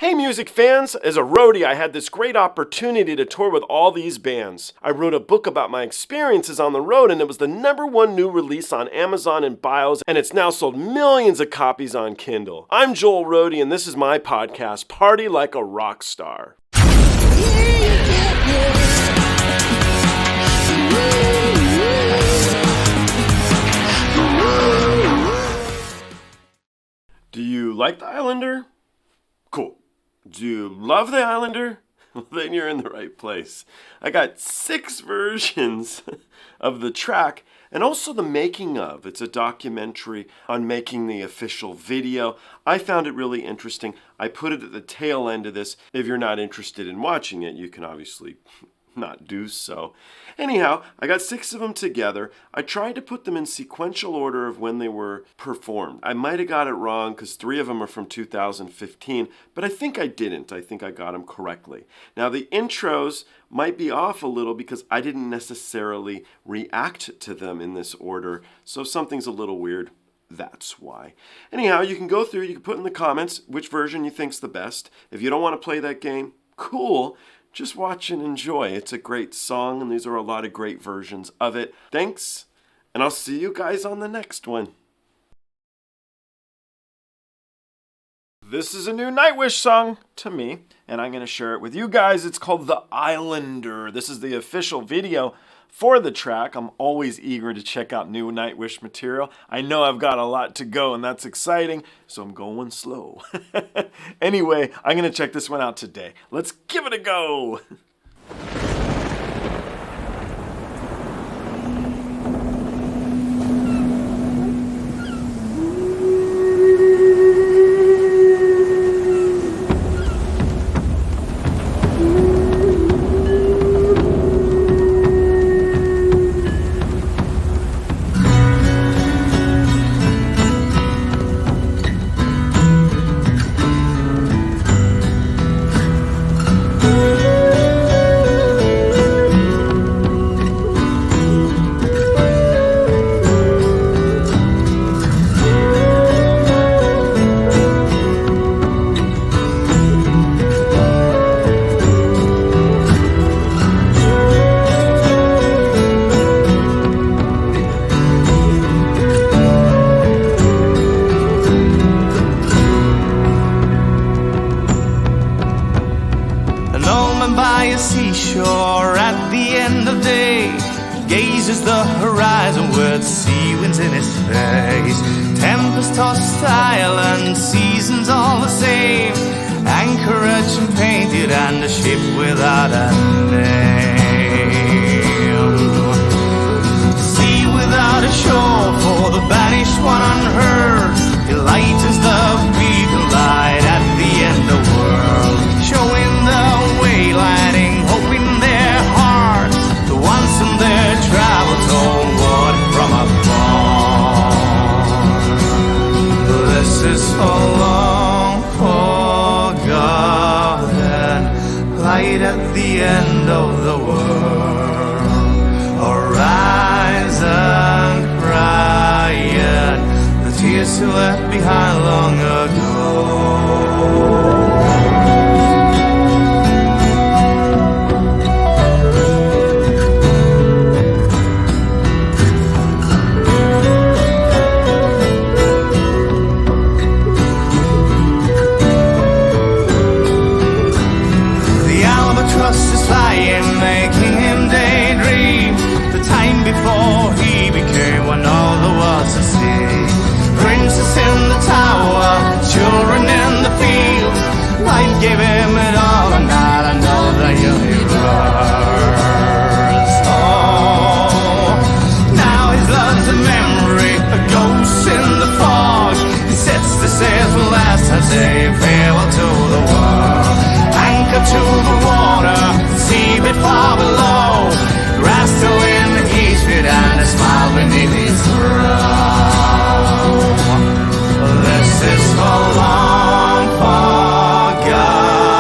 Hey music fans, as a roadie I had this great opportunity to tour with all these bands. I wrote a book about my experiences on the road and it was the #1 new release on Amazon and Bios and it's now sold millions of copies on Kindle. I'm Joel Roadie and this is my podcast, Party Like a Rock Star. Do you like the Islander? Cool. Do you love the Islander? Well, then you're in the right place. I got 6 versions of the track and also the making of. It's a documentary on making the official video. I found it really interesting. I put it at the tail end of this. If you're not interested in watching it, you can obviously not do so. Anyhow, I got 6 of them together. I tried to put them in sequential order of when they were performed. I might have got it wrong because 3 of them are from 2015, but I think I didn't. I think I got them correctly. Now the intros might be off a little because I didn't necessarily react to them in this order, so if something's a little weird, that's why. Anyhow, you can go through, you can put in the comments which version you think's the best. If you don't want to play that game, cool. Just watch and enjoy. It's a great song, and these are a lot of great versions of it. Thanks, and I'll see you guys on the next one. This is a new Nightwish song to me, and I'm going to share it with you guys. It's called The Islander. This is the official video for the track. I'm always eager to check out new Nightwish material. I know I've got a lot to go, and that's exciting, so I'm going slow. Anyway, I'm going to check this one out today. Let's give it a go! By a seashore at the end of day, gazes the horizon with sea winds in his face. Tempest-tossed island, seasons all the same, anchorage and painted and a ship without a name. Sea without a shore for the banished one unheard. He lightens the beacon light at the end of the world, showing the way, lighting hope in their hearts. The ones in their travels homeward from afar. This is so long forgotten, light at the end of the world. Horizon crying, the tears you left behind long ago. Making him daydream the time before he became one all there was to see. Princess in the tower, children in the field. Life gave him it all, and not another universe. Oh, now his love's a memory, a ghost in the fog. He sets the sails one last time, say farewell to the world. Anchor to the water, sea bit far below. Grass to in the heat and a smile beneath his brow. This is for long forgotten.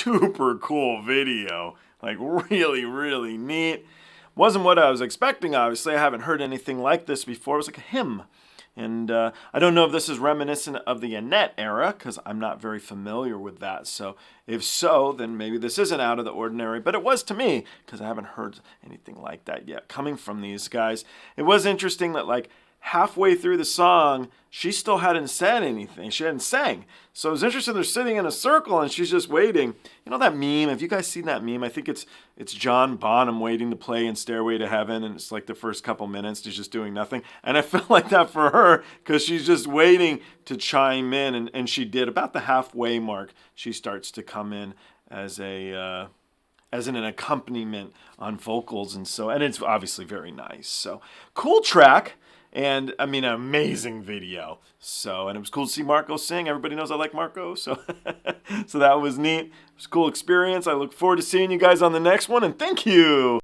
super cool video. Like really, really neat. Wasn't what I was expecting, obviously. I haven't heard anything like this before. It was like a hymn. And I don't know if this is reminiscent of the Annette era, because I'm not very familiar with that. So if so, then maybe this isn't out of the ordinary. But it was to me, because I haven't heard anything like that yet coming from these guys. It was interesting that like halfway through the song, she still hadn't said anything. She hadn't sang. So it was interesting. They're sitting in a circle and she's just waiting. You know that meme? Have you guys seen that meme? I think it's John Bonham waiting to play in Stairway to Heaven, and it's like the first couple minutes she's just doing nothing. And I felt like that for her because she's just waiting to chime in, and she did. About the halfway mark, she starts to come in as an accompaniment on vocals, and it's obviously very nice. So cool track. And I mean, an amazing video. So, and it was cool to see Marco sing. Everybody knows I like Marco. So, so that was neat. It was a cool experience. I look forward to seeing you guys on the next one. And thank you.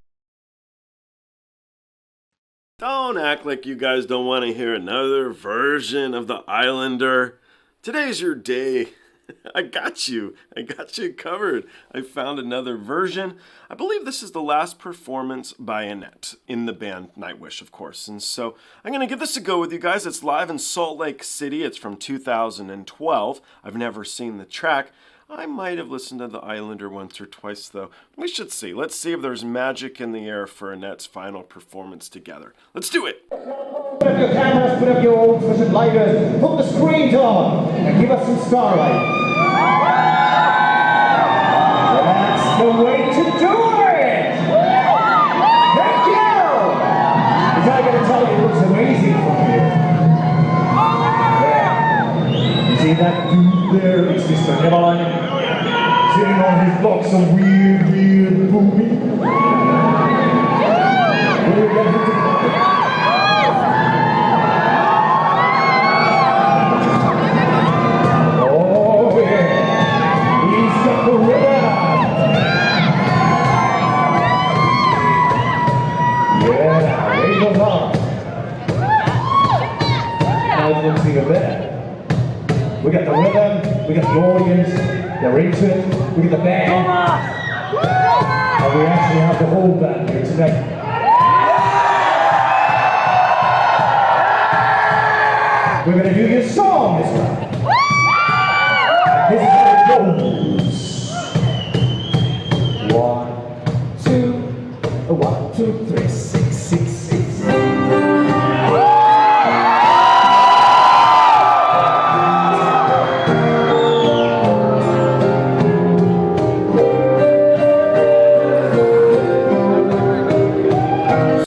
Don't act like you guys don't want to hear another version of the Islander. Today's your day. I got you. I got you covered. I found another version. I believe this is the last performance by Annette in the band Nightwish, of course. And so I'm going to give this a go with you guys. It's live in Salt Lake City. It's from 2012. I've never seen the track. I might have listened to the Islander once or twice, though. We should see. Let's see if there's magic in the air for Annette's final performance together. Let's do it. Put up your cameras, put up your old-fashioned lighters, put the screens on, and give us some starlight. That's the way to do it! Thank you! Because I gotta tell you, it looks amazing from here. Yeah. You see that dude there? It's Mr. Neverland. Sitting on his box of weird booby. We got the rhythm, we got the audience, they're into it, we got the band, and we actually have the whole band here tonight. We're going to do your song this time. This is how it goes. 1, 2, 1, 2, 3, 6, 6, 6.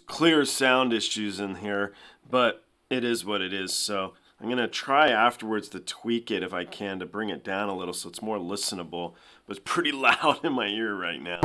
Clear sound issues in here, but it is what it is. So I'm going to try afterwards to tweak it if I can to bring it down a little so it's more listenable. But it's pretty loud in my ear right now.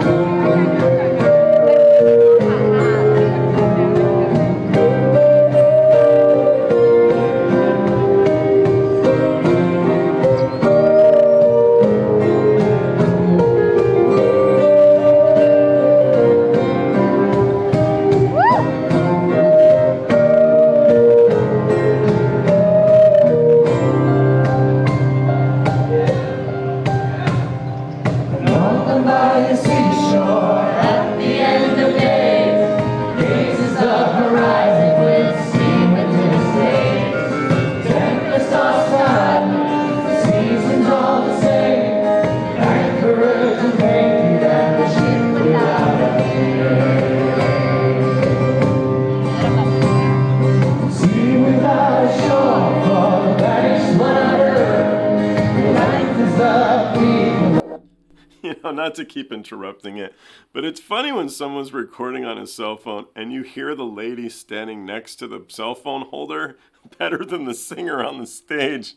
Not to keep interrupting it, but it's funny when someone's recording on a cell phone and you hear the lady standing next to the cell phone holder better than the singer on the stage.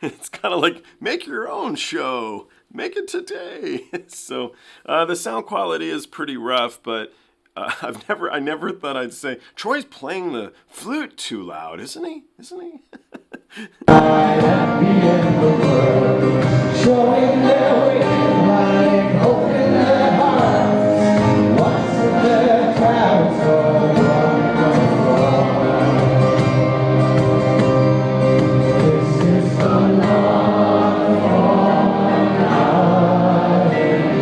It's kind of like, make your own show, make it today. So the sound quality is pretty rough, but I never thought I'd say, Troy's playing the flute too loud, isn't he? Isn't he? Happy in the world, showing their way in life, open their hearts, watching their crowds go This is the long, long night.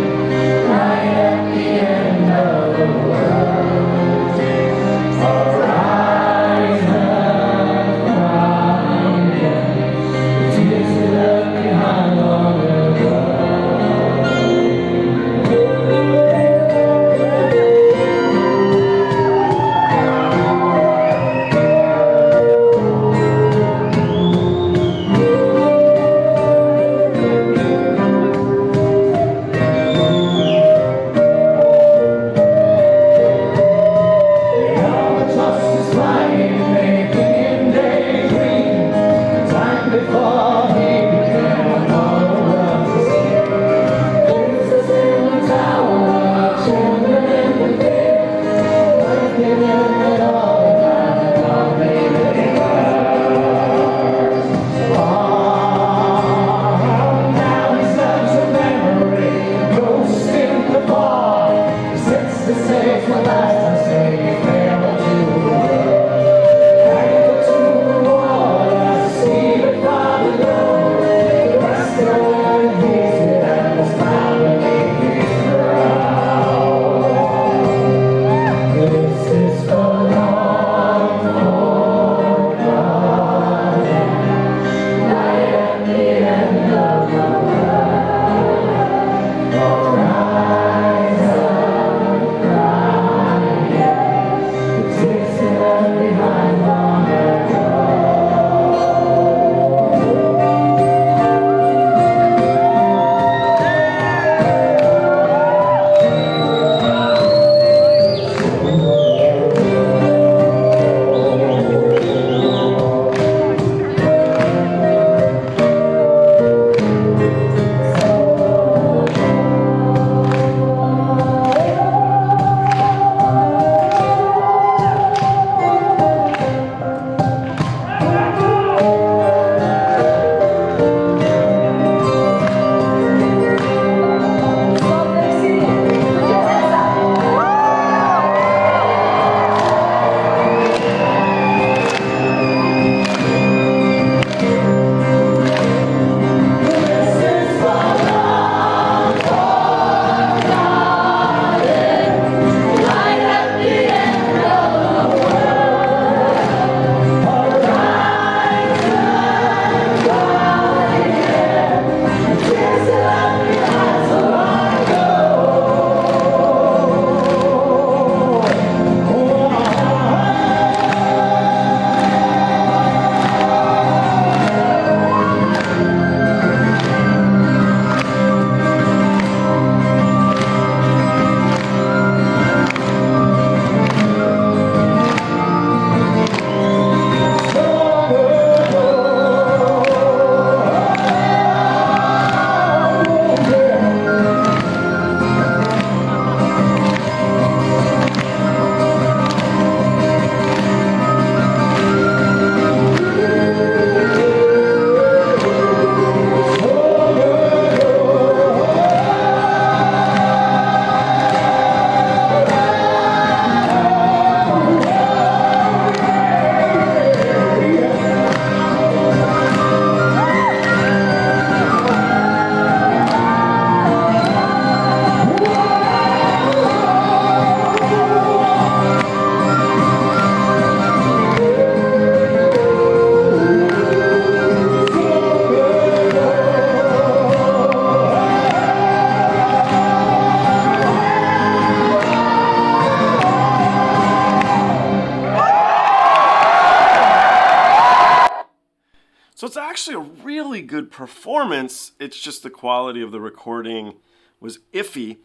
So it's actually a really good performance. It's just the quality of the recording was iffy,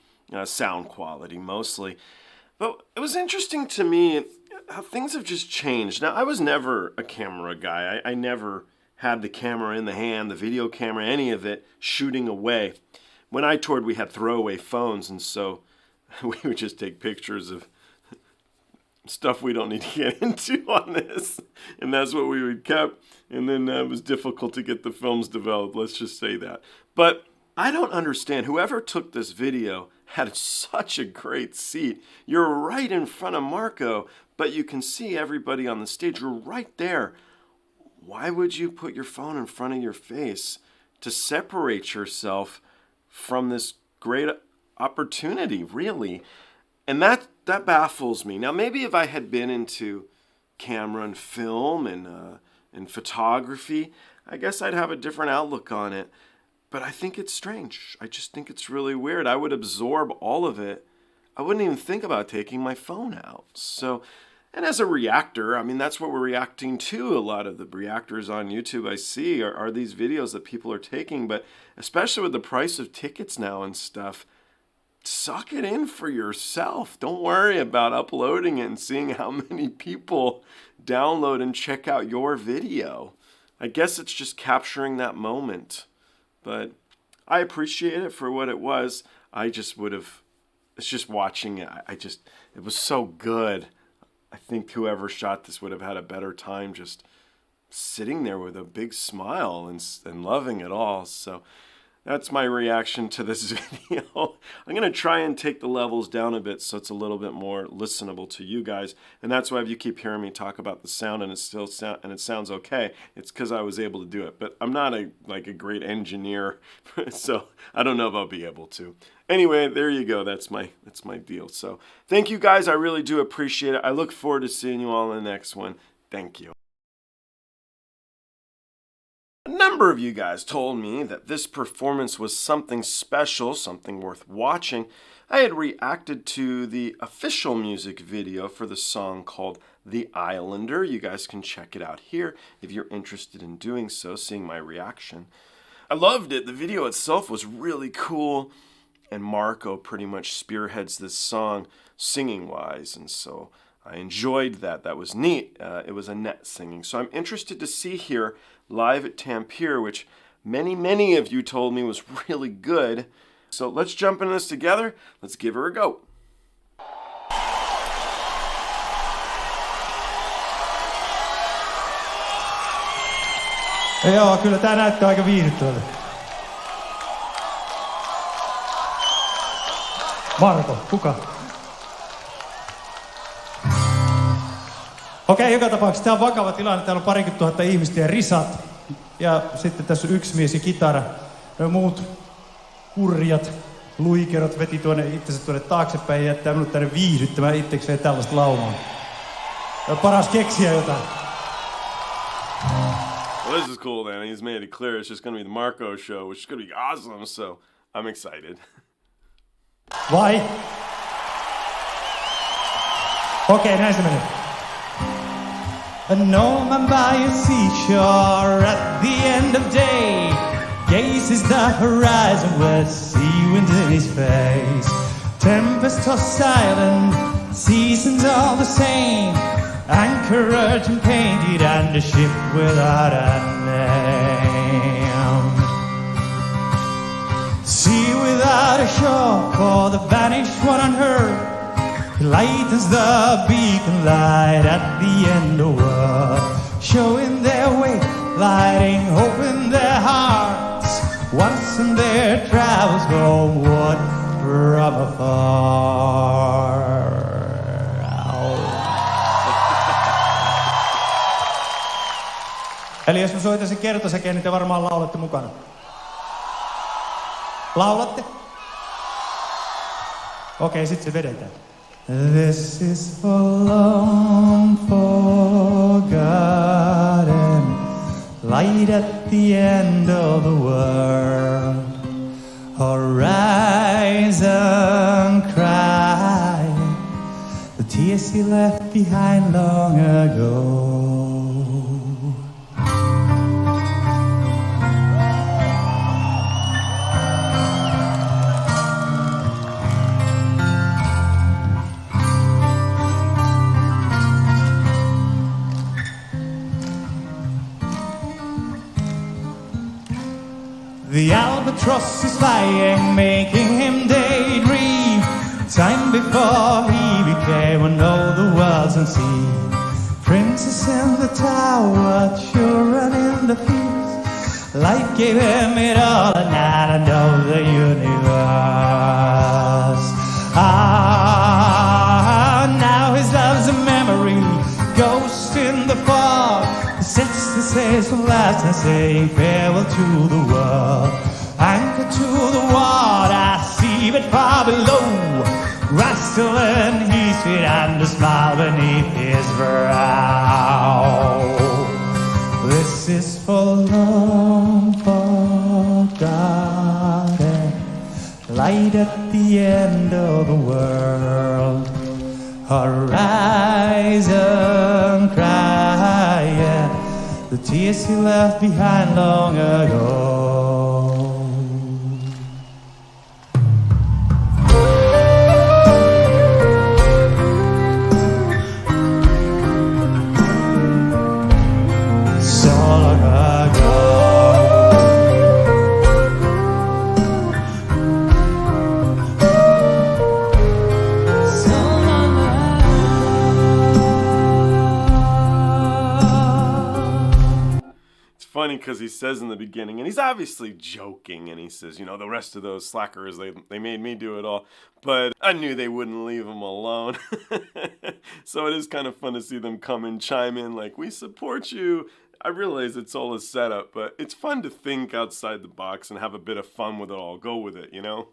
sound quality mostly. But it was interesting to me how things have just changed. Now, I was never a camera guy. I never had the camera in the hand, the video camera, any of it, shooting away. When I toured, we had throwaway phones, and so we would just take pictures of stuff we don't need to get into on this. And that's what we would keep. And then it was difficult to get the films developed, let's just say that. But I don't understand. Whoever took this video had such a great seat. You're right in front of Marco, but you can see everybody on the stage. You're right there. Why would you put your phone in front of your face to separate yourself from this great opportunity, really? And that baffles me. Now, maybe if I had been into camera and film and photography, I guess I'd have a different outlook on it. But I think it's strange. I just think it's really weird. I would absorb all of it. I wouldn't even think about taking my phone out. So, and as a reactor, I mean, that's what we're reacting to. A lot of the reactors on YouTube I see are these videos that people are taking. But especially with the price of tickets now and stuff, suck it in for yourself. Don't worry about uploading it and seeing how many people download and check out your video. I guess it's just capturing that moment. But I appreciate it for what it was. I just would have, it's just watching it. It was so good. I think whoever shot this would have had a better time just sitting there with a big smile and loving it all. So that's my reaction to this video. I'm going to try and take the levels down a bit so it's a little bit more listenable to you guys. And that's why if you keep hearing me talk about the sound and it sounds okay, it's because I was able to do it. But I'm not a great engineer, so I don't know if I'll be able to. Anyway, there you go. That's my deal. So thank you guys. I really do appreciate it. I look forward to seeing you all in the next one. Thank you. A number of you guys told me that this performance was something special, something worth watching. I had reacted to the official music video for the song called The Islander. You guys can check it out here if you're interested in doing so, seeing my reaction. I loved it. The video itself was really cool, and Marco pretty much spearheads this song singing-wise, and so I enjoyed that. That was neat. It was Annette singing. So I'm interested to see here live at Tampere, which many of you told me was really good. So let's jump into this together. Let's give her a go. Joo, kyllä tää näyttää aika viihdyttävältä. Marko, kuka? Okei, joka tapauksessa tää on vakava tilanne. Täällä on 20 000 ihmistä ja risat. Ja sitten tässä on yksi mies ja kitara. Ja muut kurjat luikerot veti itsensä tuonne taaksepäin ja jättää minut tänne viihdyttämään itsekseen tällaista laumaa. Ja paras keksiä jotain. Well, this is cool, man. He's made it clear it's just going to be the Marco show, which is going to be awesome, so I'm excited. Vai? Okei, näin se menee. A gnome by a seashore at the end of day gazes the horizon with sea wind in his face. Tempest tossed silent, seasons all the same. Anchorage and painted and a ship without a name. Sea without a shore for the vanished one unheard. He lightens the beacon light at the end of the world, showing their way, lighting hope in their hearts. Once in their travels homeward from afar. Eli jos mä soitan sen kertosäkeen, niin te varmaan laulatte mukana. Laulatte? Okei, sit se vedetään. This is for long forgotten, light at the end of the world, horizon crying, the tears he left behind long ago. The albatross is flying, making him daydream. Time before he became one of the worlds on sea. Princess in the tower, children in the fields. Light gave him it all, and I know the universe. Now his love's a memory, ghost in the fog. Sets the sails from last and saying farewell to the world. Anchor to the water, sea but far below. Rustle in his feet and a smile beneath his brow. This is for long forgotten, light at the end of the world. Horizon crying, the tears he left behind long ago. So long ago. So long ago. It's funny. funny because he says in the beginning, and he's obviously joking, and he says, you know, the rest of those slackers, they made me do it all, but I knew they wouldn't leave him alone. So it is kind of fun to see them come and chime in like, we support you. I realize it's all a setup, but it's fun to think outside the box and have a bit of fun with it all. Go with it, you know?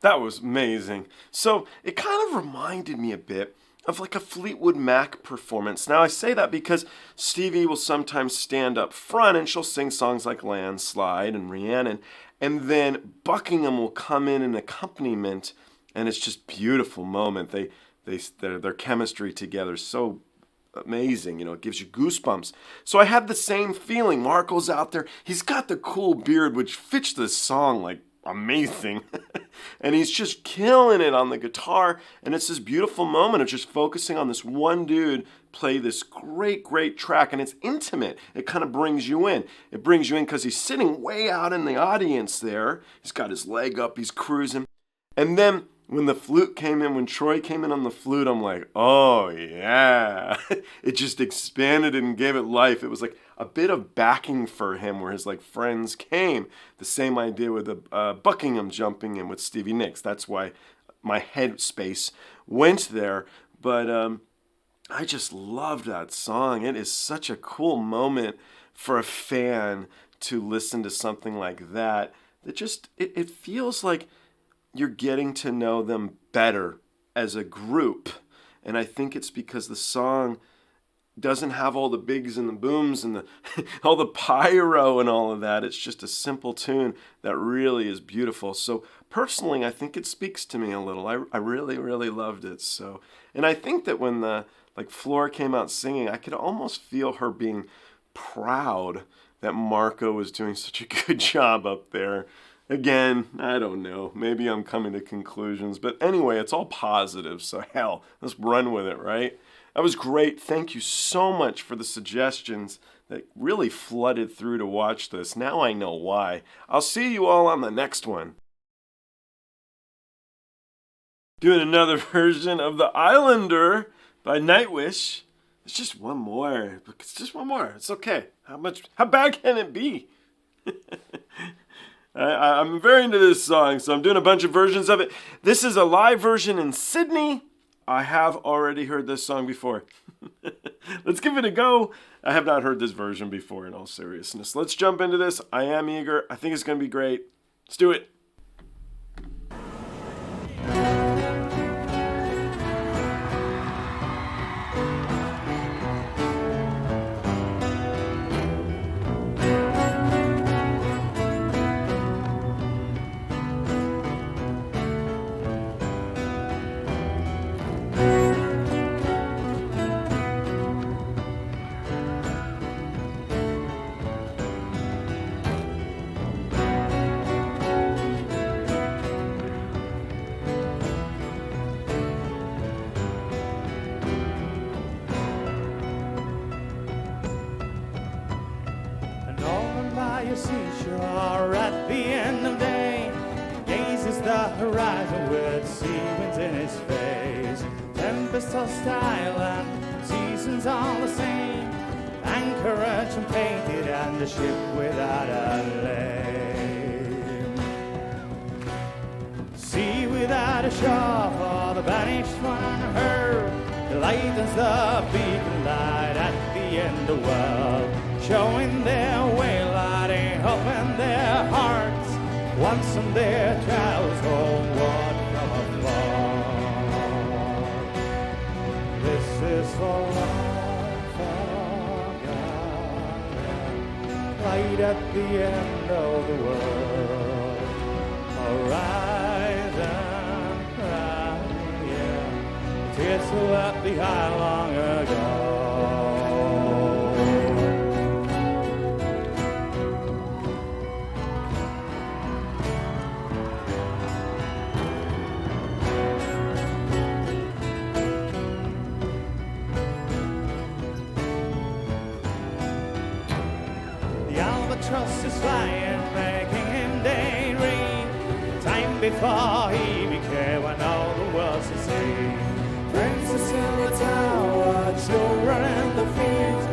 That was amazing. So it kind of reminded me a bit of like a Fleetwood Mac performance. Now I say that because Stevie will sometimes stand up front and she'll sing songs like Landslide and Rhiannon, and then Buckingham will come in an accompaniment, and it's just beautiful moment. Their chemistry together is so amazing, you know, it gives you goosebumps. So I had the same feeling. Marco's out there, he's got the cool beard which fits this song like amazing. And he's just killing it on the guitar, and it's this beautiful moment of just focusing on this one dude play this great track, and it's intimate. It kind of brings you in. It brings you in because he's sitting way out in the audience there. He's got his leg up, he's cruising. And then when the flute came in, when Troy came in on the flute, I'm like, oh yeah. It just expanded and gave it life. It was like a bit of backing for him where his like friends came. The same idea with the Buckingham jumping in with Stevie Nicks. That's why my head space went there. But I just loved that song. It is such a cool moment for a fan to listen to something like that. It feels like you're getting to know them better as a group. And I think it's because the song doesn't have all the bigs and the booms and the all the pyro and all of that. It's just a simple tune that really is beautiful. So personally, I think it speaks to me a little. I really loved it. So, and I think that when the Flora came out singing, I could almost feel her being proud that Marco was doing such a good job up there. Again, I don't know. Maybe I'm coming to conclusions. But anyway, it's all positive. So hell, let's run with it, right? That was great. Thank you so much for the suggestions that really flooded through to watch this. Now I know why. I'll see you all on the next one. Doing another version of The Islander by Nightwish. It's just one more. It's just one more. It's okay. How bad can it be? I'm very into this song, so I'm doing a bunch of versions of it. This is a live version in Sydney I have already heard this song before. Let's give it a go. I have not heard this version before, in all seriousness. Let's jump into this. I am eager. I think it's going to be great. Let's do it. Seashore at the end of day gazes the horizon with sea winds in his face. Tempest hostile and seasons all the same. Anchorage and painted and the ship without a name. Sea without a shore for the banished one heard. The lightens the beacon light at the end of the world, showing their way, lighting hope in their hearts. Once on their travels homeward from afar. This is for long forgotten, light at the end of the world. Horizon, yeah, tears who left behind long ago. Trust is flying, making him daydream. Time before he became when all the world's to see. Princess in the tower, children in the field.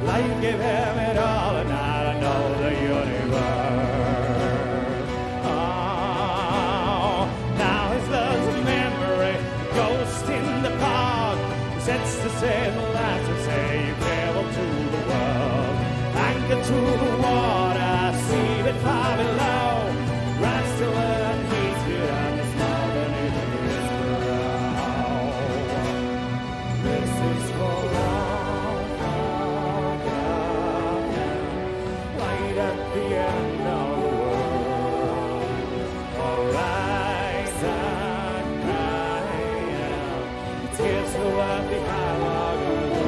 Life gave him it all, and now I know the universe. Oh, now his love's a memory, ghost in the park. Sets the sail, laughs and say you travel to the world. Anchor to the water, see it far below. Rise to learn he's good and the small beneath his brow. This is for long forgotten, light at the end of the world. Horizon crying, tears who left behind long ago.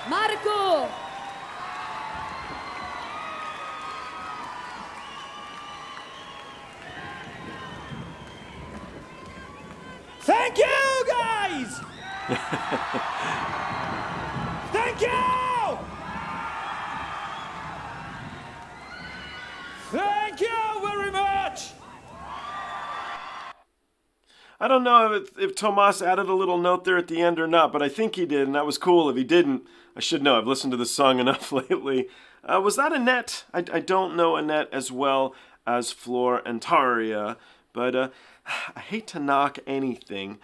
Marco! Thank you, guys! Thank you! Thank you very much! I don't know if Tomas added a little note there at the end or not, but I think he did, and that was cool. If he didn't, I should know. I've listened to the song enough lately. Was that Annette? I don't know Annette as well as Flor and Taria, but I hate to knock anything.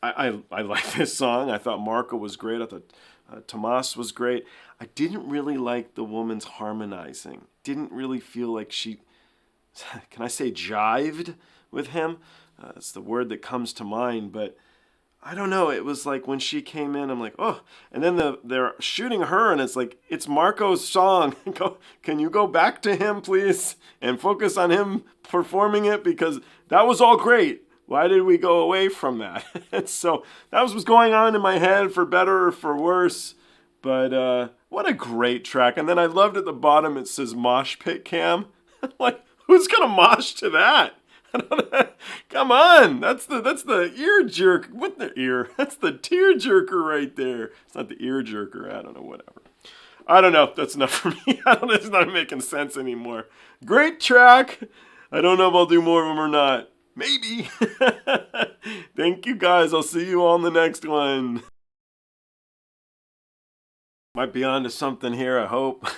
I like this song. I thought Marco was great. I thought Tomas was great. I didn't really like the woman's harmonizing. Didn't really feel like she, can I say jived with him? It's the word that comes to mind, but I don't know. It was like when she came in, I'm like, oh. And then they're shooting her, and it's like, it's Marco's song. Can you go back to him, please, and focus on him performing it? Because that was all great. Why did we go away from that? And so that was what's going on in my head, for better or for worse. But what a great track. And then I loved at the bottom, it says Mosh Pit Cam. Like, who's going to mosh to that? Come on, that's the ear jerk. What the ear? That's the tear jerker right there. It's not the ear jerker. I don't know, whatever. I don't know. That's enough for me. It's not making sense anymore. Great track. I don't know if I'll do more of them or not. Maybe. Thank you guys. I'll see you on the next one. Might be on to something here, I hope.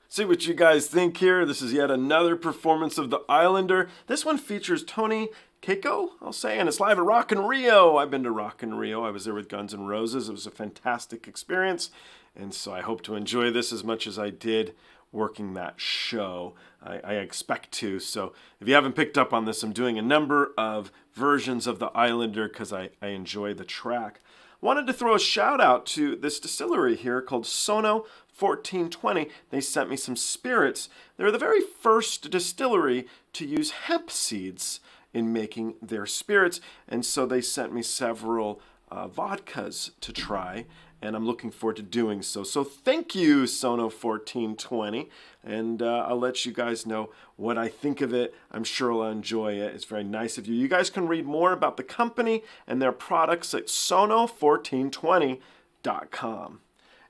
See what you guys think here. This is yet another performance of The Islander. This one features Tony Keiko, I'll say, and it's live at Rock in Rio. I've been to Rock in Rio. I was there with Guns N' Roses. It was a fantastic experience, and so I hope to enjoy this as much as I did working that show. I expect to. So if you haven't picked up on this, I'm doing a number of versions of The Islander because I enjoy the track. Wanted to throw a shout out to this distillery here called Sono 1420. They sent me some spirits. They're the very first distillery to use hemp seeds in making their spirits, and so they sent me several vodkas to try, and I'm looking forward to doing so. So thank you, Sono 1420, and I'll let you guys know what I think of it. I'm sure I'll enjoy it. It's very nice of you. You guys can read more about the company and their products at sono1420.com.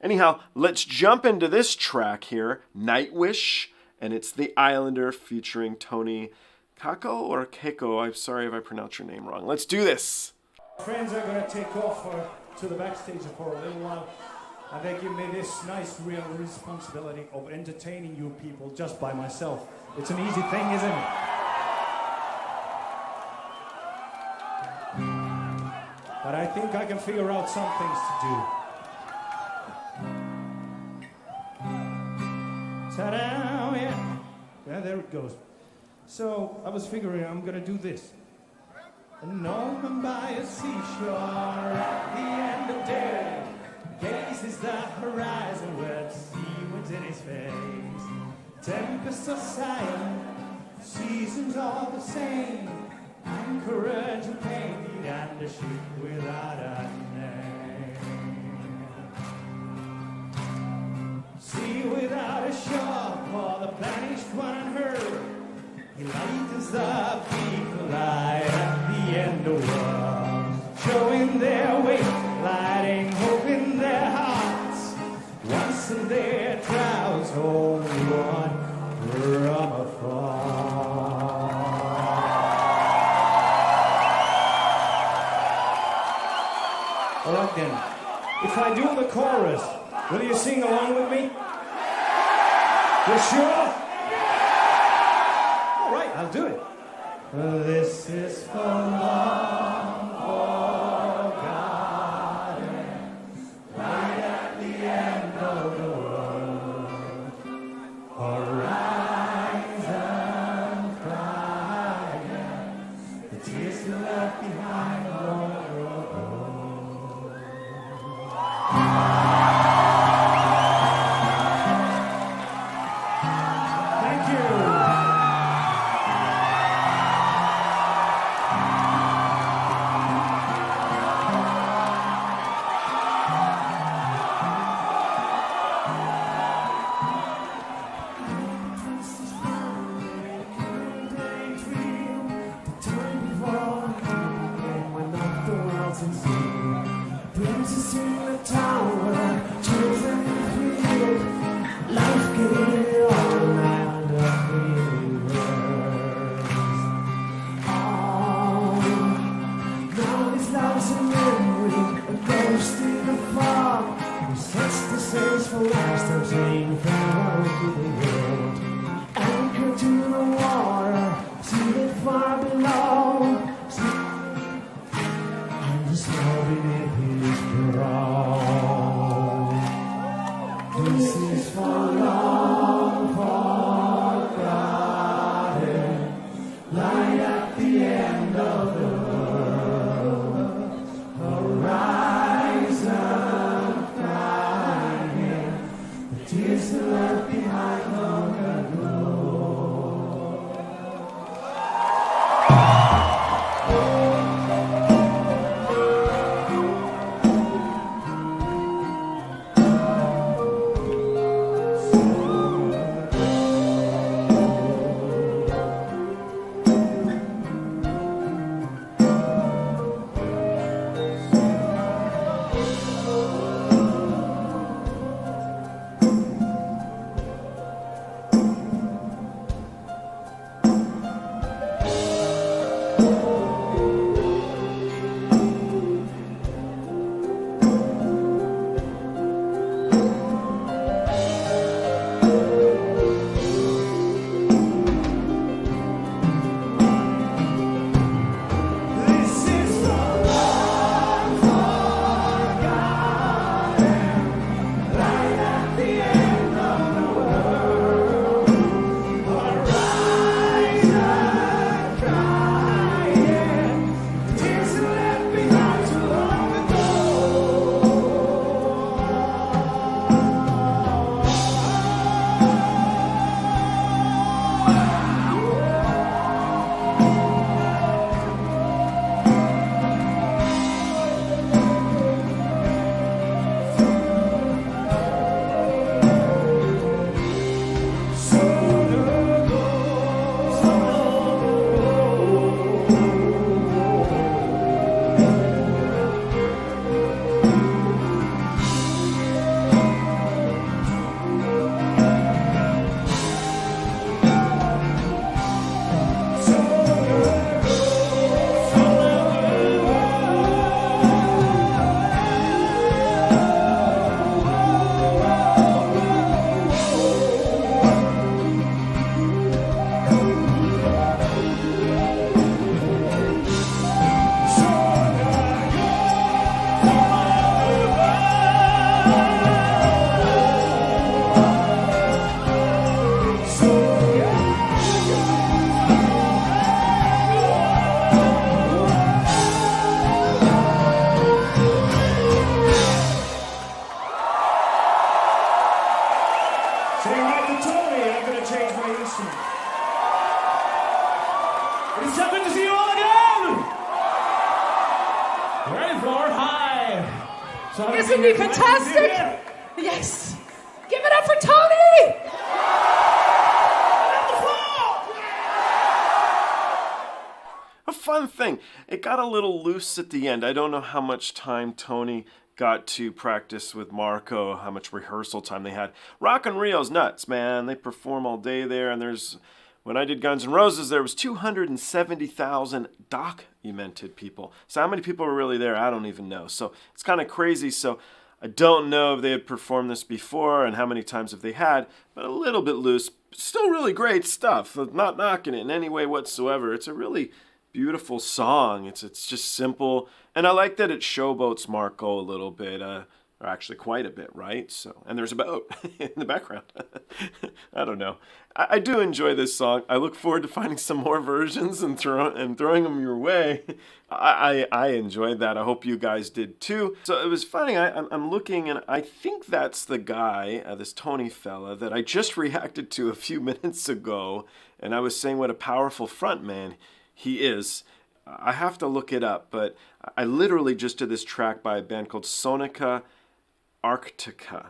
Anyhow, let's jump into this track here, Nightwish, and it's The Islander featuring Tony Kako or Keiko. I'm sorry if I pronounced your name wrong. Let's do this. Friends are going to take off to the backstage for a little while, and they give me this nice real responsibility of entertaining you people just by myself. It's an easy thing, isn't it? But I think I can figure out some things to do. Ta-da! Yeah, there it goes. So I was figuring I'm going to do this. An old man by a seashore at the end of day gazes the horizon where the sea winds in his face. Tempests are silent, seasons all the same. Anchorage and painted and a ship without a name. Sea without a shore for the banished one unheard. He lightens the people light at the end of the world, showing their way, lighting hope in their hearts. Once in their trials, only one from afar. All right then, if I do the chorus, will you sing along with me? You sure? I'll do it. This is for long forgotten, right at the end of the world. Horizon crying, the tears still left behind long ago. Thank you. This is for long forgotten, light at the end of the world, horizon crying, the tears are left behind long ago. Saying like the Tony, I'm going to change my instrument. It is so good to see you all again! Ready for hi! So Isn't he fantastic? Yes. Give it up for Tony! A fun thing. It got a little loose at the end. I don't know how much time Tony got to practice with Marco, how much rehearsal time they had. Rock in Rio's nuts, man. They perform all day there, and when I did Guns N' Roses, there was 270,000 documented people. So how many people were really there, I don't even know. So it's kind of crazy. So I don't know if they had performed this before and how many times have they had, but a little bit loose. Still really great stuff. Not knocking it in any way whatsoever. It's a really beautiful song. It's just simple, and I like that it showboats Marco a little bit, or actually quite a bit, right? So, and there's a boat in the background. I don't know. I do enjoy this song. I look forward to finding some more versions and throwing them your way. I enjoyed that. I hope you guys did too. So it was funny. I'm looking, and I think that's the guy, this Tony fella, that I just reacted to a few minutes ago, and I was saying what a powerful frontman he is. I have to look it up, but I literally just did this track by a band called Sonica Arctica.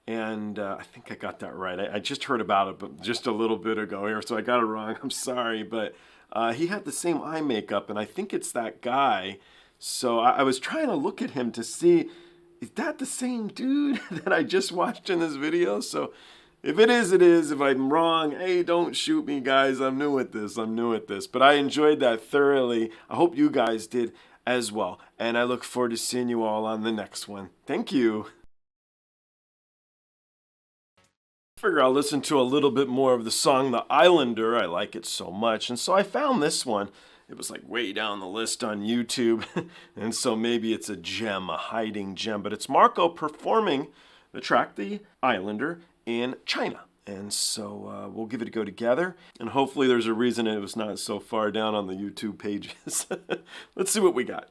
And I think I got that right. I just heard about it but just a little bit ago here, so I got it wrong. I'm sorry, but he had the same eye makeup, and I think it's that guy. So I was trying to look at him to see, is that the same dude that I just watched in this video? So if it is, it is. If I'm wrong, hey, don't shoot me, guys. I'm new at this. But I enjoyed that thoroughly. I hope you guys did as well. And I look forward to seeing you all on the next one. Thank you. I figure I'll listen to a little bit more of the song The Islander. I like it so much. And so I found this one. It was like way down the list on YouTube. And so maybe it's a gem, a hiding gem. But it's Marco performing the track The Islander in China. And so we'll give it a go together. And hopefully there's a reason it was not so far down on the YouTube pages. Let's see what we got.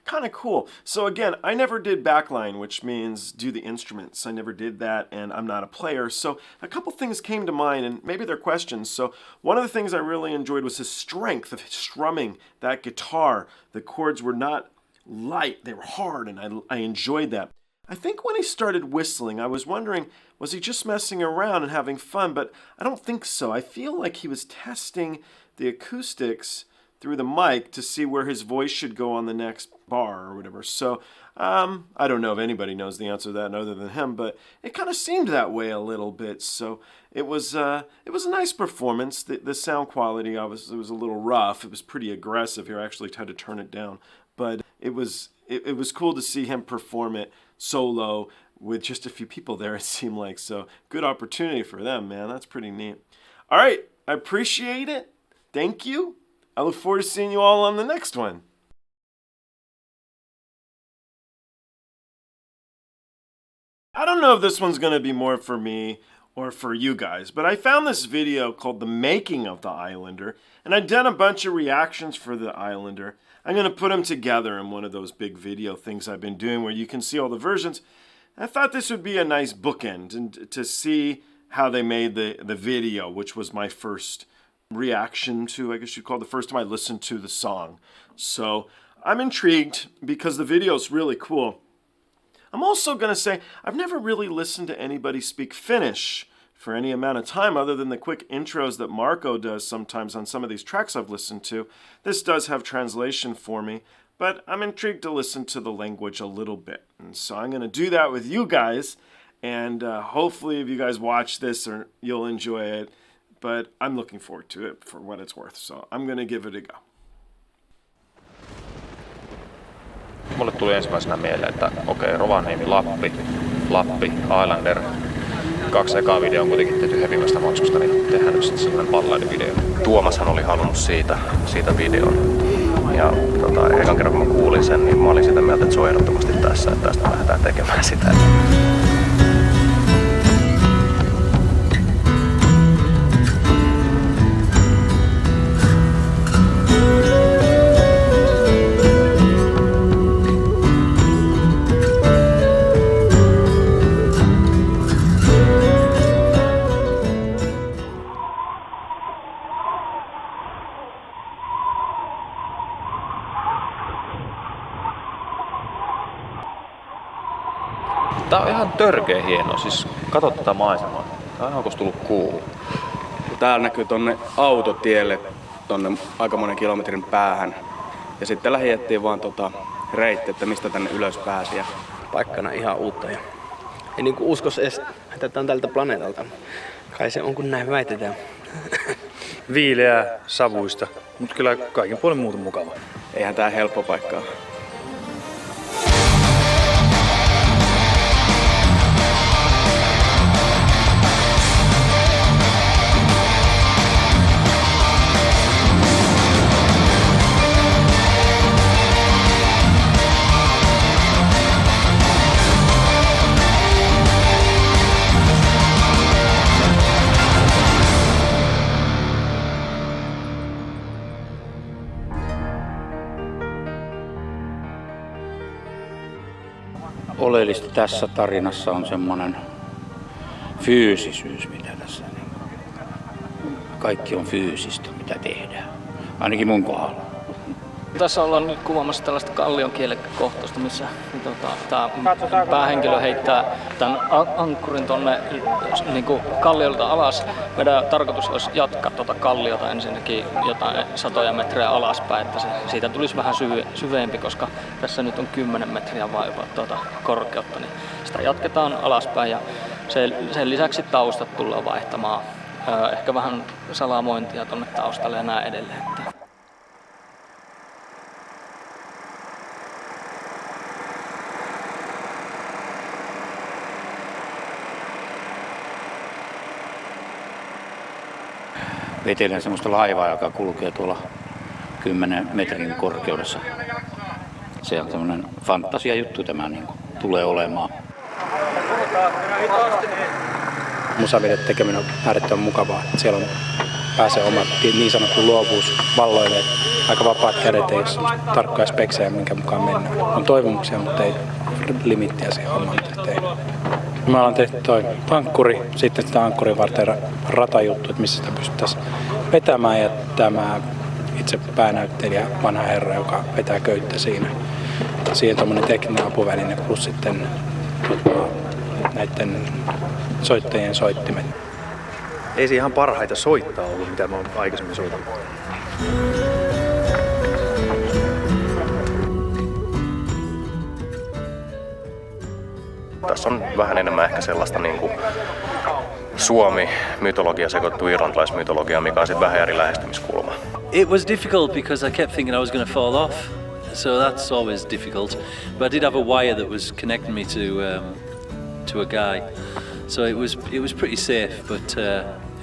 Kind of cool. So again, I never did backline, which means do the instruments. I never did that, and I'm not a player. So a couple things came to mind, and maybe they're questions. So one of the things I really enjoyed was his strength of strumming that guitar. The chords were not light, they were hard, and I enjoyed that. I think when he started whistling, I was wondering, was he just messing around and having fun? But I don't think so. I feel like he was testing the acoustics through the mic to see where his voice should go on the next bar or whatever. So I don't know if anybody knows the answer to that other than him, but it kind of seemed that way a little bit. So it was a nice performance. The sound quality, it was a little rough. It was pretty aggressive here. I actually had to turn it down, but it was cool to see him perform it solo with just a few people there, it seemed like. So good opportunity for them, man. That's pretty neat. All right, I appreciate it. Thank you. I look forward to seeing you all on the next one. I don't know if this one's going to be more for me or for you guys, but I found this video called The Making of the Islander, and I'd done a bunch of reactions for the Islander. I'm going to put them together in one of those big video things I've been doing where you can see all the versions. I thought this would be a nice bookend and to see how they made the video, which was my first reaction to, I guess you'd call it the first time I listened to the song. So I'm intrigued because the video is really cool. I'm also going to say I've never really listened to anybody speak Finnish for any amount of time other than the quick intros that Marco does sometimes on some of these tracks I've listened to. This does have translation for me, but I'm intrigued to listen to the language a little bit. And so I'm going to do that with you guys, and hopefully if you guys watch this, or you'll enjoy it. But I'm looking forward to it for what it's worth, so I'm going to give it a go. Mulle tuli ensimmäisenä mieleen, että okei, Rovaniemi, Lappi, Islander. 2 ekaa videoa on kuitenkin tehty hevimästä maksusta, niin tehdään nyt sitten sellainen balladivideo. Tuomashan oli halunnut siitä videon. Ja ekan kerran kun mä kuulin sen, niin mä olin sitä mieltä, että se on ehdottomasti tässä, että tästä lähdetään tekemään sitä. ihan törkeä hienoa. Siis kato tätä maisemaa. Tää on onko tullut kuulu. Täällä näkyy tonne autotielle tonne aika monen kilometrin päähän. Ja sitten lähiettiin vaan reitti, että mistä tänne ylös pääsi. Ja paikkana ihan uutta. Ja ei niinku uskos edes, että tää on tältä planeetalta. Kai se on kun näin väitetään. Viileää, savuista, mutta kyllä kaikin puolin muuten mukava. eihän tää helppo paikka ole. Oleellista tässä tarinassa on semmoinen fyysisyys, mitä tässä kaikki on fyysistä, mitä tehdään. Ainakin mun kohdalla. Tässä ollaan nyt kuvaamassa tällaista kallion kielekohtausta, missä tämä päähenkilö heittää tämän ankkurin tonne niin kalliolta alas. Meidän tarkoitus olisi jatkaa tuota kalliota ensinnäkin jotain satoja metriä alaspäin, että siitä tulisi vähän syvempi, koska tässä nyt on 10 metriä vaivaa korkeutta, niin sitä jatketaan alaspäin ja sen lisäksi taustat tullaan vaihtamaan. Ehkä vähän salamointia tuonne taustalle ja näin edelleen. Vetelen semmoista laivaa, joka kulkee tuolla 10 metrin korkeudessa. Se on semmoinen fantasiajuttu tämä niin kuin tulee olemaan. Musavideon tekeminen on äärettömän mukavaa. Siellä pääsee omat niin sanottu luovuus valloille. Aika vapaat kädet, ei ole semmoista tarkkoja speksejä, minkä mukaan mennään. On toivomuksia, mutta ei limittiä siihen hommaan, mitä tehdään. Me ollaan tehty toi ankkuri, sitten sitä ankkurin varten ratajuttu, että missä sitä pystyttäisiin vetämään. Ja tämä itse päänäyttelijä, vanha herra, joka vetää köyttä siinä. Siihen tuommoinen tekninen apuväline plus sitten näiden soittajien soittimet. Ei se ihan parhaita soittaa ollut, mitä mä oon aikaisemmin soittanut. Tässä on vähän enemmän ehkä sellaista niinku Suomi-mytologia sekoittuu irlantilaismytologiaan, mikä on sitten vähän eri lähestymiskulma. It was difficult because I kept thinking I was going to fall off, so that's always difficult. But I did have a wire that was connecting me to a guy, so it was pretty safe, but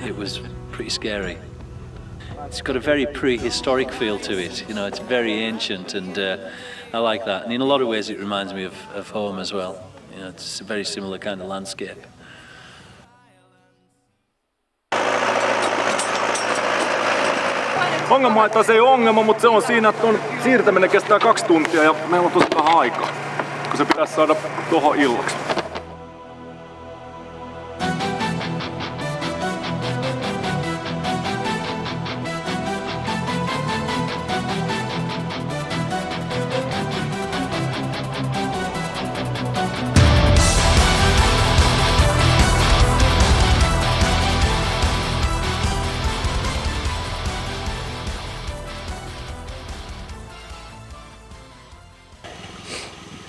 it was pretty scary. It's got a very prehistoric feel to it, you know. It's very ancient, and I like that. And in a lot of ways, it reminds me of home as well. You know, it's a very similar kind of landscape. Ongelma, että se ei ole ongelma, mutta se on siinä, että on siirtäminen kestää 2 tuntia ja meillä on tosi vähän aikaa, kun se pitäisi saada tuohon illaksi.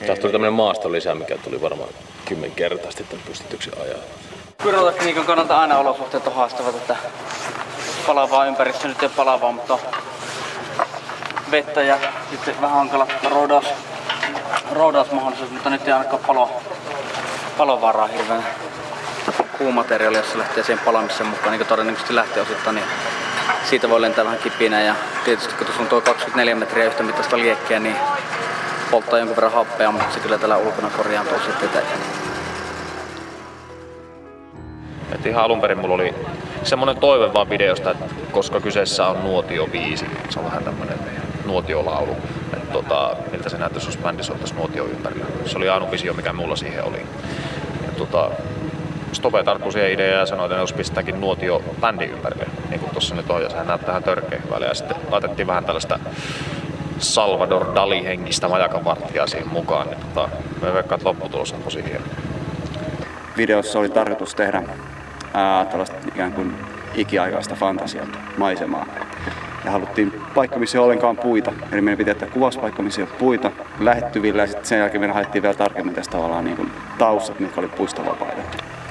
Taas tuli tämmönen maaston lisä, mikä tuli varmaan 10-kertaisesti tämän pystytyksen ajan. Pyrotekniikan kannalta aina olosuhteet on haastavat, että palavaa ympäristö nyt ei palavaa, mutta vettä ja sitten vähän hankala roodausmahdollisuus, mutta nyt ei ainakaan palovaraa hirveän kuumateriaali, jos se lähtee siihen palamiseen mukaan, niin kuin todennäköisesti lähtee osittain, niin siitä voi lentää vähän kipinä ja tietysti kun tuossa on tuo 24 metriä yhtä mittaista liekkiä, niin polttaa jonkun verran happea, mutta se kyllä täällä ulkona korjaantuu sitten. Et ihan alun perin mulla oli semmonen toive vaan videosta, että koska kyseessä on nuotiobiisi, se on vähän tämmönen nuotiolaulu, että miltä se näyttäisi, jos bändi soittaisi nuotio ympärillä. Se oli ainoa visio, mikä mulla siihen oli. Ja Stope tarttui siihen ideaan ja sanoi, että ne olisi pistääkin nuotio bändin ympärille, niin kuin tossa nyt on, ja sehän näyttää ihan törkeä hyvälle. Ja sitten laitettiin vähän tällaista Salvador Dali-henkistä majakanvartijaa siihen mukaan, niin me veikkaan, että lopputulos on tosi hieno. videossa oli tarkoitus tehdä tällaista ikään kuin ikiaikaista fantasiamaisemaa. Ja haluttiin paikka, missä ei ole ollenkaan puita. Eli meidän piti tehdä kuvauspaikka, missä ei ole puita lähettyvillä, ja sitten sen jälkeen me haettiin vielä tarkemmin tästä tavallaan niin kuin taustat, mitkä oli puistovapaita.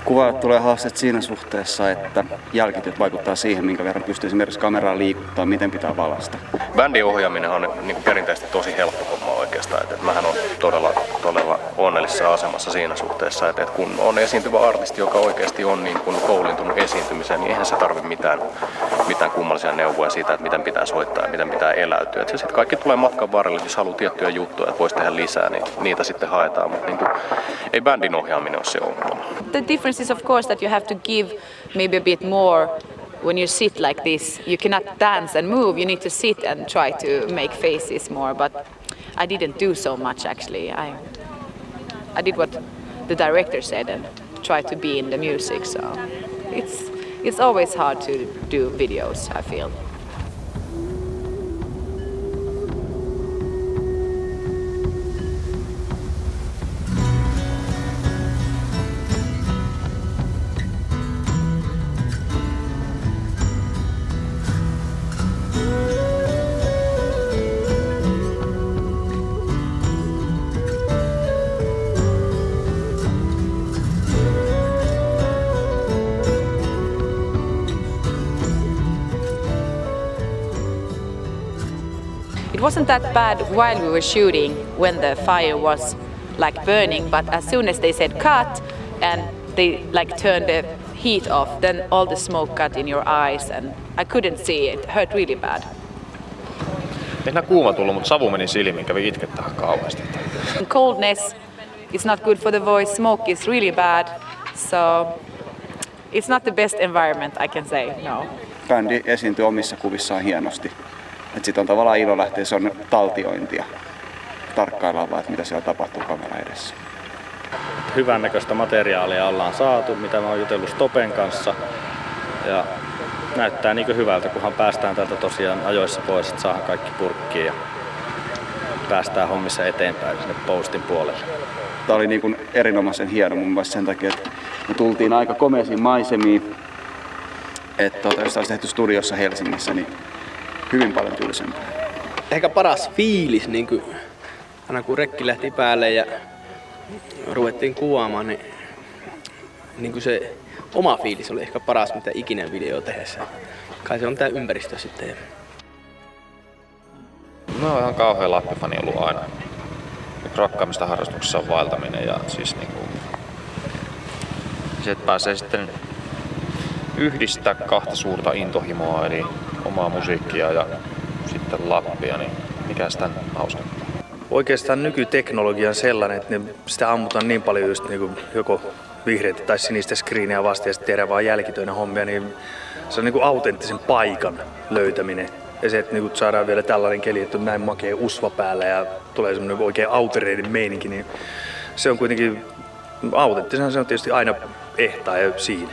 Kuvaajat tulee haasteet siinä suhteessa, että jälkityöt vaikuttaa siihen, minkä verran pystyy esimerkiksi kameraa liikuttaa, miten pitää valasta. Bändin ohjaaminen on niin perinteisesti tosi helppo homma oikeastaan. Et mähän on todella onnellisessa asemassa siinä suhteessa, että kun on esiintyvä artisti, joka oikeasti on niin kuin koulintunut esiintymiseen, niin eihän se tarvitse mitään kummallisia neuvoja siitä, että miten pitää soittaa ja miten pitää eläytyä. Et se sitten kaikki tulee matkan varrelle, jos haluaa tiettyjä juttuja, että voisi tehdä lisää, niin niitä sitten haetaan. Mutta niin ei bändin ohjaaminen ole se ongelma. The difference is of course that you have to give maybe a bit more when you sit like this. You cannot dance and move, you need to sit and try to make faces more, but I didn't do so much actually. I did what the director said and try to be in the music, so it's always hard to do videos, I feel. It wasn't that bad while we were shooting when the fire was like burning, but as soon as they said cut and they like turned the heat off, then all the smoke got in your eyes and I couldn't see it. It hurt really bad. Ei enää kuuma tullut, mutta savu meni silmiin, kävi itkettää kauheasti. Coldness is not good for the voice, smoke is really bad, so it's not the best environment, I can say, no. Bändi esiintyy omissa kuvissaan hienosti. Sitten on tavallaan ilo lähteä, se on taltiointia. Tarkkaillaan vaan, että mitä siellä tapahtuu kamera edessä. Hyvännäköistä materiaalia ollaan saatu, mitä mä oon jutellut Stopen kanssa. Ja näyttää niin hyvältä, kunhan päästään täältä tosiaan ajoissa pois, että saadaan kaikki purkkiin ja päästään hommissa eteenpäin sinne postin puolelle. Tää oli niin kuin erinomaisen hieno mun mielestä sen takia, että me tultiin aika komeisiin maisemiin. Että jos olisi tehty studiossa Helsingissä, niin hyvin paljon tylsempää. Ehkä paras fiilis, niin kuin, aina kun rekki lähti päälle ja ruvettiin kuvaamaan, niin kuin se oma fiilis oli ehkä paras, mitä ikinä video tehdessä. Kai se on tää ympäristö sitten. Mä oon ihan kauhean Lappi-fani ollut aina. Rakkaimmista harrastuksessa on vaeltaminen ja siis niinku se, että pääsee sitten yhdistää kahta suurta intohimoa, eli omaa musiikkia ja sitten Lappia, niin mikä sitä hauskempaa? Oikeastaan nykyteknologia on sellainen, että sitä ammutaan niin paljon just niin kuin joko vihreitä tai sinistä screeniä vastaan ja sitten tehdään vaan jälkitöinä hommia, niin se on niin kuin autenttisen paikan löytäminen. Ja se, että niin saadaan vielä tällainen keli, että on näin makea usva päällä ja tulee semmoinen oikein outereiden meininki, niin se on kuitenkin autenttisena, se on tietysti aina ehtaa ja siinä.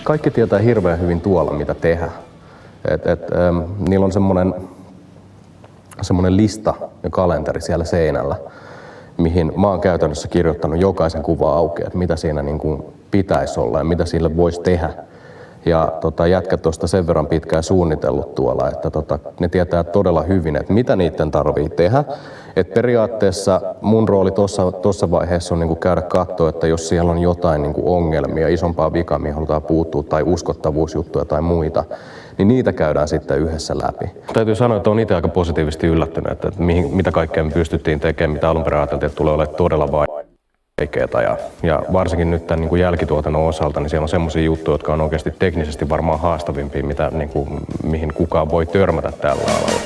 Kaikki tietää hirveän hyvin tuolla, mitä tehdä. Niillä on semmoinen lista ja kalenteri siellä seinällä, mihin mä oon käytännössä kirjoittanut jokaisen kuva auki, että mitä siinä niin kuin pitäisi olla ja mitä sille voisi tehdä. Ja jätkät tuosta sen verran pitkään suunnitellut tuolla, että ne tietää todella hyvin, että mitä niiden tarvii tehdä. Et periaatteessa mun rooli tuossa vaiheessa on niinku käydä katsoa, että jos siellä on jotain niinku ongelmia, isompaa vikaa, mihin halutaan puuttua, tai uskottavuusjuttuja tai muita, niin niitä käydään sitten yhdessä läpi. Täytyy sanoa, että olen itse aika positiivisesti yllättynyt, että mitä kaikkea me pystyttiin tekemään, mitä alun perin ajateltiin, että tulee olemaan todella vaikeaa. Ja varsinkin nyt tämän niinku jälkituotannon osalta, niin siellä on semmoisia juttuja, jotka on oikeasti teknisesti varmaan haastavimpia, mihin kukaan voi törmätä tällä alalla.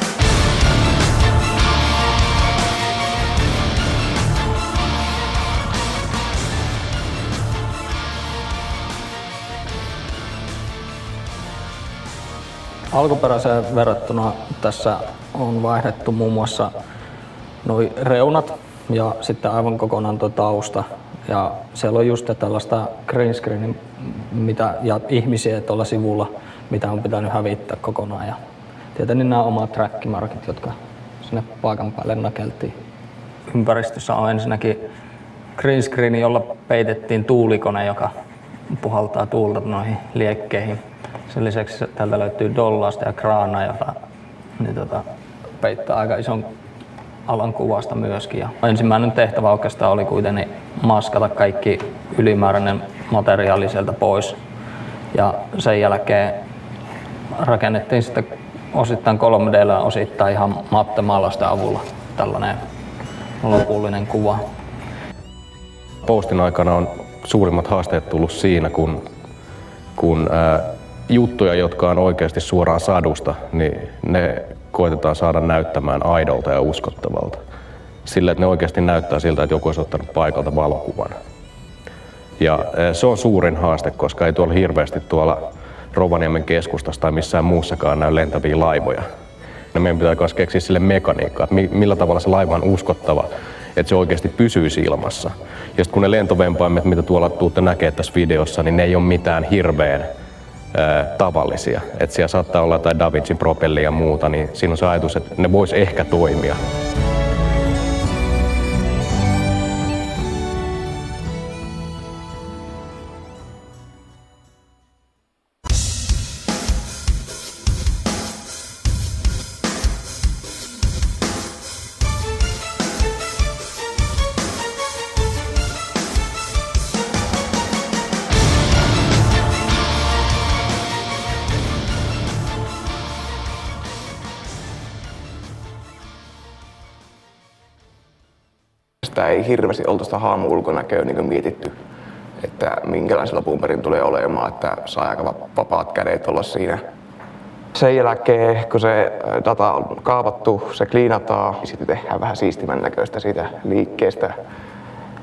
Alkuperäiseen verrattuna tässä on vaihdettu muun muassa noi reunat ja sitten aivan kokonaan tuo tausta. Ja siellä on just tällaista green screenin ja ihmisiä tuolla sivulla, mitä on pitänyt hävittää kokonaan. Ja tietenkin nämä omat trackmarkit, jotka sinne paikan päälle nakeltiin. Ympäristössä on ensinnäkin green screen, jolla peitettiin tuulikone, joka puhaltaa tuulta noihin liekkeihin. Sen lisäksi täältä löytyy dollasta ja kraana, joka peittää aika ison alan kuvasta myöskin. Ja ensimmäinen tehtävä oikeastaan oli kuitenkin maskata kaikki ylimääräinen materiaali sieltä pois. Ja sen jälkeen rakennettiin sitten osittain 3D:llä ja osittain ihan mattemaalausten avulla tällainen lopullinen kuva. Postin aikana on suurimmat haasteet tullut siinä, kun juttuja, jotka on oikeasti suoraan sadusta, niin ne koitetaan saada näyttämään aidolta ja uskottavalta. Sillä, että ne oikeasti näyttää siltä, että joku olisi ottanut paikalta valokuvan. Ja se on suurin haaste, koska ei tuolla hirveästi tuolla Rovaniemen keskustassa tai missään muussakaan näy lentäviä laivoja. Ja meidän pitää myös keksiä sille mekaniikkaa, että millä tavalla se laiva on uskottava, että se oikeasti pysyisi ilmassa. Ja sitten kun ne lentovempaimet, mitä tuolla tuutte näkee tässä videossa, niin ne ei ole mitään hirveän tavallisia. Että siellä saattaa olla jotain Da Vincin propellia ja muuta, niin siinä on se ajatus, että ne vois ehkä toimia. Sitä ei hirveästi oltu sitä haamu-ulkonäköä niin mietitty, että minkälaisen lopun perin tulee olemaan, että saa aika vapaat kädet olla siinä. Sen jälkeen, kun se data on kaavattu, se kliinataan, sitten tehdään vähän siistimän näköistä siitä liikkeestä.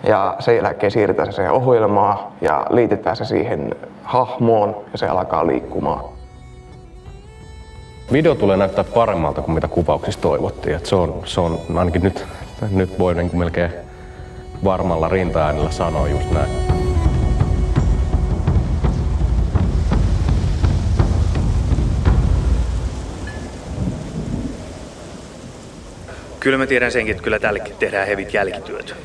Ja sen jälkeen siirretään se siihen ohjelmaan ja liitetään se siihen hahmoon ja se alkaa liikkumaan. Video tulee näyttää paremmalta kuin mitä kuvauksissa toivottiin. Että se on ainakin nyt voi niin kuin melkein varmalla rintaäänellä sanoa just näin. Kyllä mä tiedän senkin, että kyllä tällekin tehdään hevit jälkityöt.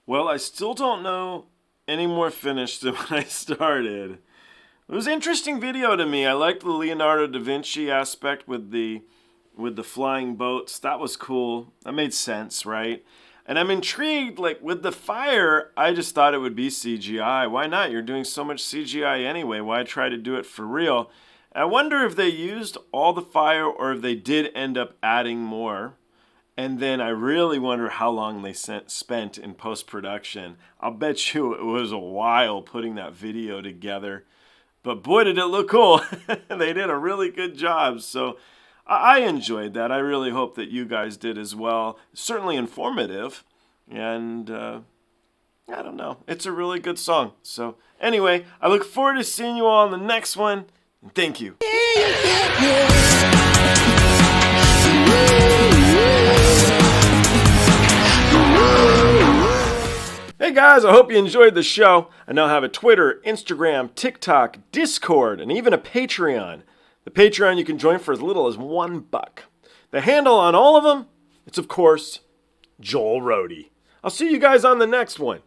Well, I still don't know any more finish than when I started. It was an interesting video to me. I liked the Leonardo da Vinci aspect with the flying boats. That was cool. That made sense, right? And I'm intrigued, like with the fire, I just thought it would be CGI. Why not? You're doing so much CGI anyway. Why try to do it for real? I wonder if they used all the fire or if they did end up adding more. And then I really wonder how long they spent in post-production. I'll bet you it was a while putting that video together. But boy, did it look cool. They did a really good job. So I enjoyed that. I really hope that you guys did as well. Certainly informative. And I don't know. It's a really good song. So anyway, I look forward to seeing you all in the next one. And thank you. Hey guys, I hope you enjoyed the show. I now have a Twitter, Instagram, TikTok, Discord, and even a Patreon. The Patreon you can join for as little as $1. The handle on all of them, it's of course, Joel Roadie. I'll see you guys on the next one.